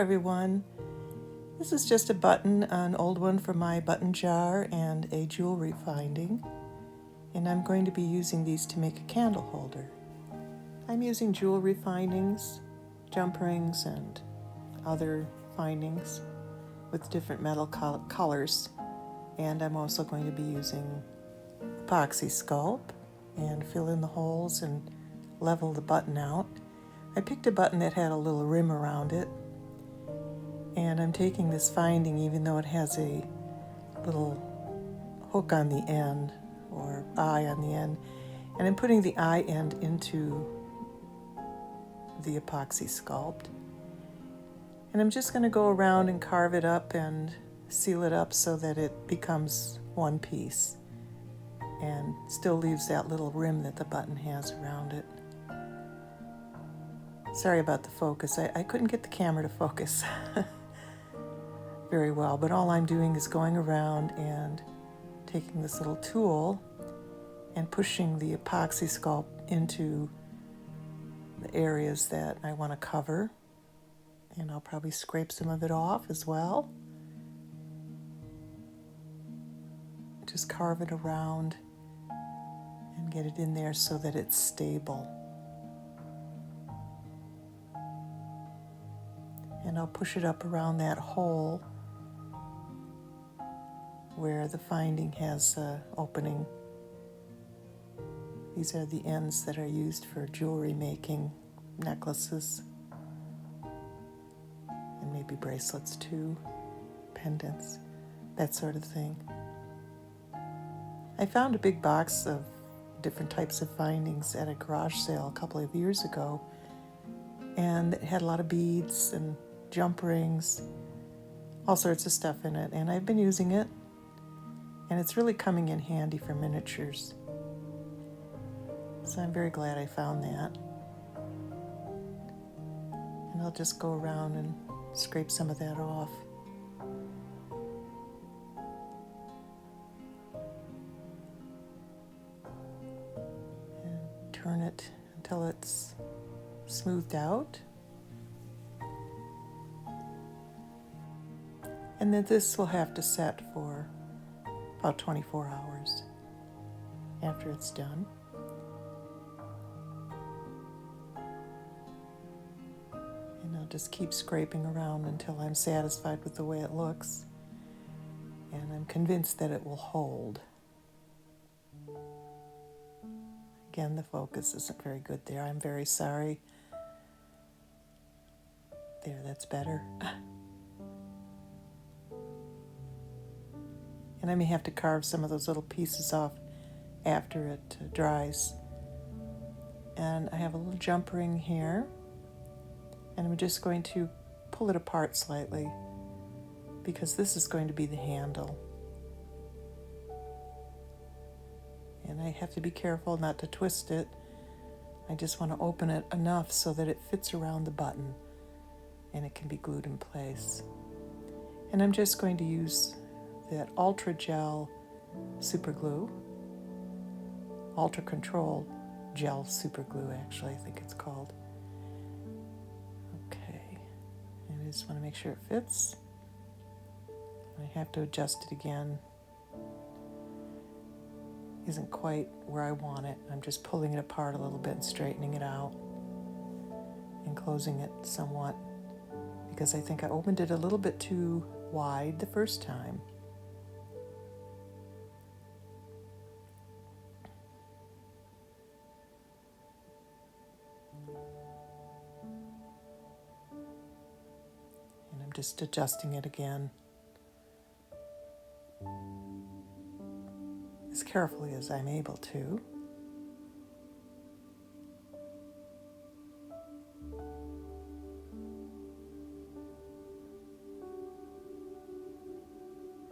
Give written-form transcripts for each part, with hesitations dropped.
everyone. This is just a button, an old one from my button jar and a jewelry finding. And I'm going to be using these to make a candle holder. I'm using jewelry findings, jump rings, and other findings with different metal colors. And I'm also going to be using epoxy sculpt and fill in the holes and level the button out. I picked a button that had a little rim around it, and I'm taking this finding, even though it has a little hook on the end or eye on the end, and I'm putting the eye end into the epoxy sculpt. And I'm just going to go around and carve it up and seal it up so that it becomes one piece and still leaves that little rim that the button has around it. Sorry about the focus. I couldn't get the camera to focus very well, but all I'm doing is going around and taking this little tool and pushing the epoxy sculpt into the areas that I want to cover. And I'll probably scrape some of it off as well. Just carve it around and get it in there so that it's stable. And I'll push it up around that hole where the finding has an opening. These are the ends that are used for jewelry making, necklaces, and maybe bracelets too, pendants, that sort of thing. I found a big box of different types of findings at a garage sale a couple of years ago, and it had a lot of beads and jump rings, all sorts of stuff in it, and I've been using it, and it's really coming in handy for miniatures. So I'm very glad I found that. And I'll just go around and scrape some of that off. And turn it until it's smoothed out. And then this will have to set for about 24 hours after it's done. And I'll just keep scraping around until I'm satisfied with the way it looks. And I'm convinced that it will hold. Again, the focus isn't very good there. I'm very sorry. There, that's better. And I may have to carve some of those little pieces off after it dries. And I have a little jump ring here. And I'm just going to pull it apart slightly because this is going to be the handle. And I have to be careful not to twist it. I just want to open it enough so that it fits around the button and it can be glued in place. And I'm just going to use that Ultra Gel Super Glue, Ultra Control Gel Super Glue, actually, I think it's called. Okay, and I just want to make sure it fits. I have to adjust it again. Isn't quite where I want it. I'm just pulling it apart a little bit and straightening it out and closing it somewhat because I think I opened it a little bit too wide the first time. And I'm just adjusting it again as carefully as I'm able to.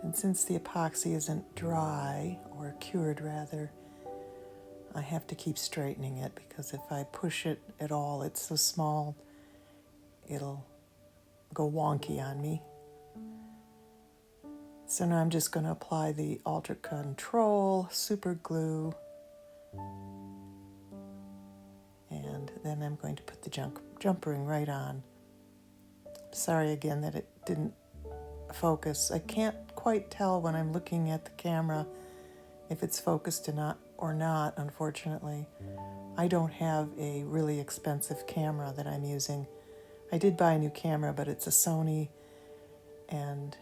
And since the epoxy isn't dry, or cured rather, I have to keep straightening it because if I push it at all, it's so small, it'll go wonky on me. So now I'm just going to apply the Ultra Control Super Glue, and then I'm going to put the jump ring right on Sorry again that it didn't focus. I can't quite tell when I'm looking at the camera if it's focused or not, unfortunately. I don't have a really expensive camera that I'm using. I did buy a new camera, but it's a Sony, and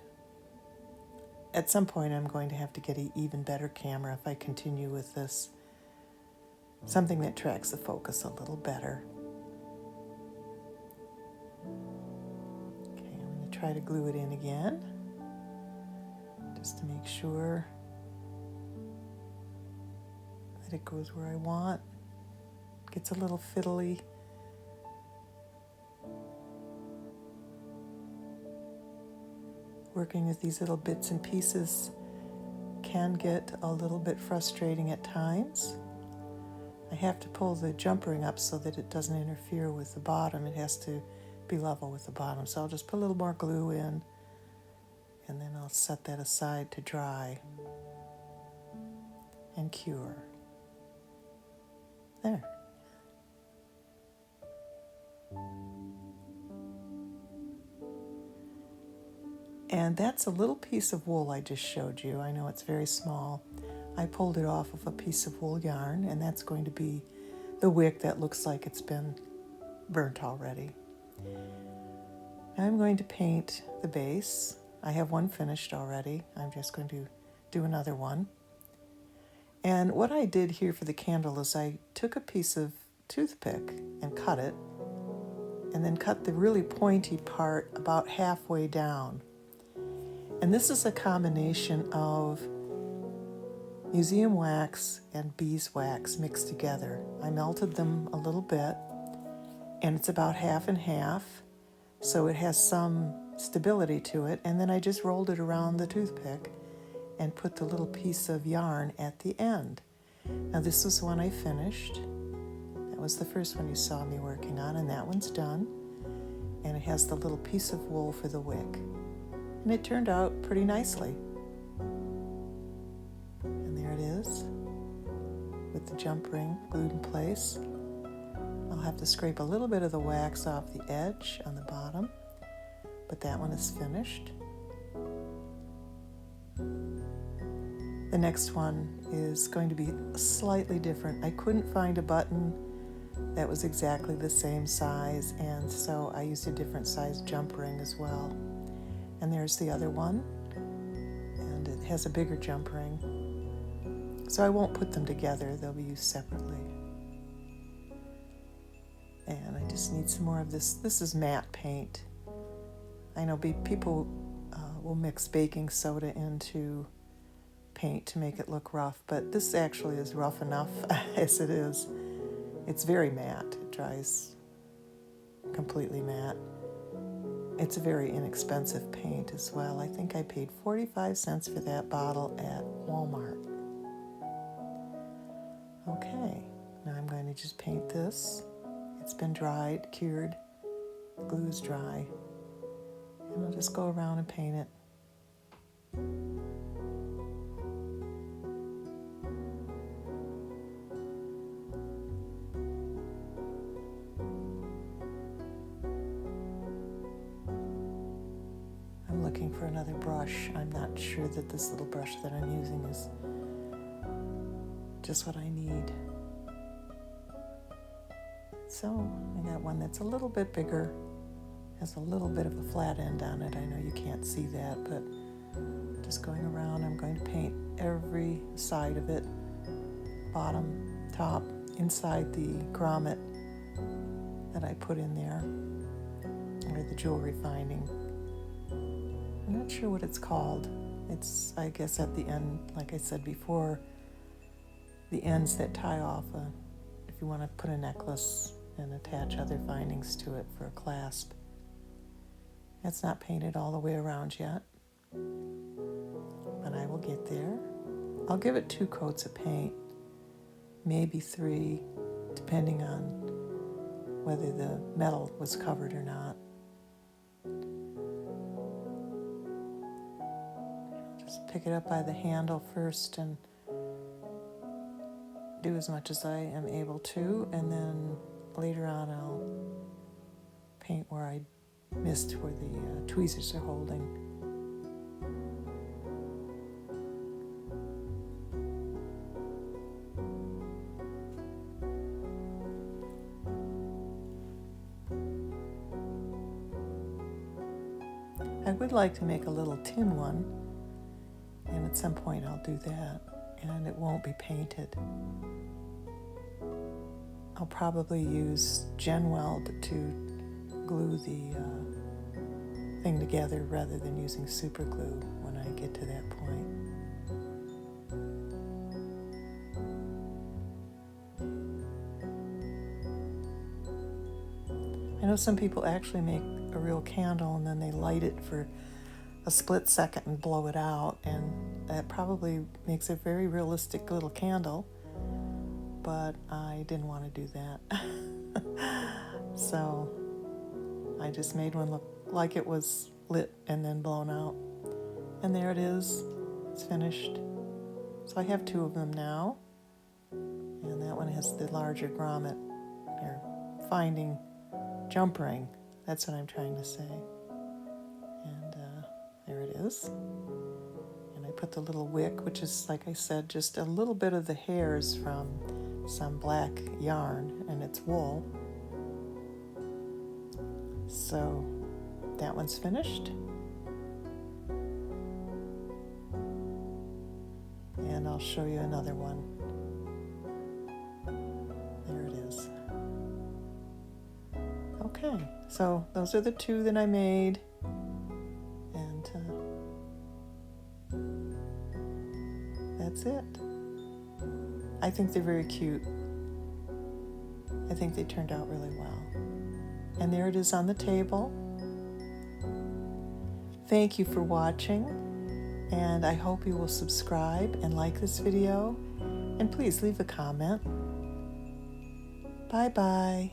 at some point I'm going to have to get an even better camera if I continue with this. Something that tracks the focus a little better. Okay, I'm going to try to glue it in again, just to make sure that it goes where I want. Gets a little fiddly. Working with these little bits and pieces can get a little bit frustrating at times. I have to pull the jump ring up so that it doesn't interfere with the bottom. It has to be level with the bottom. So I'll just put a little more glue in, and then I'll set that aside to dry and cure. There. And that's a little piece of wool I just showed you. I know it's very small. I pulled it off of a piece of wool yarn, and that's going to be the wick that looks like it's been burnt already. Now I'm going to paint the base. I have one finished already. I'm just going to do another one. And what I did here for the candle is I took a piece of toothpick and cut it, and then cut the really pointy part about halfway down. And this is a combination of museum wax and beeswax mixed together. I melted them a little bit, and it's about half and half, so it has some stability to it. And then I just rolled it around the toothpick and put the little piece of yarn at the end. Now this was one I finished. That was the first one you saw me working on, and that one's done. And it has the little piece of wool for the wick. And it turned out pretty nicely. And there it is, with the jump ring glued in place. I'll have to scrape a little bit of the wax off the edge on the bottom, but that one is finished. The next one is going to be slightly different. I couldn't find a button that was exactly the same size, and so I used a different size jump ring as well. And there's the other one, and it has a bigger jump ring. So I won't put them together, they'll be used separately. And I just need some more of this. This is matte paint. I know people will mix baking soda into paint to make it look rough, but this actually is rough enough as it is. It's very matte. It dries completely matte. It's a very inexpensive paint as well. I think I paid 45 cents for that bottle at Walmart. Okay, now I'm going to just paint this. It's been dried, cured, the glue is dry, and I'll just go around and paint it. I'm looking for another brush. I'm not sure that this little brush that I'm using is just what I need. So I got one that's a little bit bigger, has a little bit of a flat end on it. I know you can't see that, but just going around, I'm going to paint every side of it, bottom, top, inside the grommet that I put in there, or the jewelry finding. I'm not sure what it's called. It's, I guess, at the end, like I said before, the ends that tie off if you want to put a necklace and attach other findings to it for a clasp. It's not painted all the way around yet, but I will get there. I'll give it 2 coats of paint, maybe 3, depending on whether the metal was covered or not. Just pick it up by the handle first and do as much as I am able to, and then later on I'll paint where I missed where the tweezers are holding. I would like to make a little tin one, and at some point I'll do that, and it won't be painted. I'll probably use Gen Weld to glue the thing together rather than using super glue when I get to that point. I know some people actually make a real candle and then they light it for a split second and blow it out, and that probably makes a very realistic little candle, but I didn't want to do that. So I just made one look like it was lit and then blown out. And there it is. It's finished. So I have 2 of them now. And that one has the larger grommet, or finding jump ring. That's what I'm trying to say. And there it is. And I put the little wick, which is, like I said, just a little bit of the hairs from some black yarn, and it's wool. So that one's finished. And I'll show you another one. There it is. Okay, so those are the 2 that I made. And that's it. I think they're very cute. I think they turned out really well. And there it is on the table. Thank you for watching, and I hope you will subscribe and like this video, and please leave a comment. Bye-bye.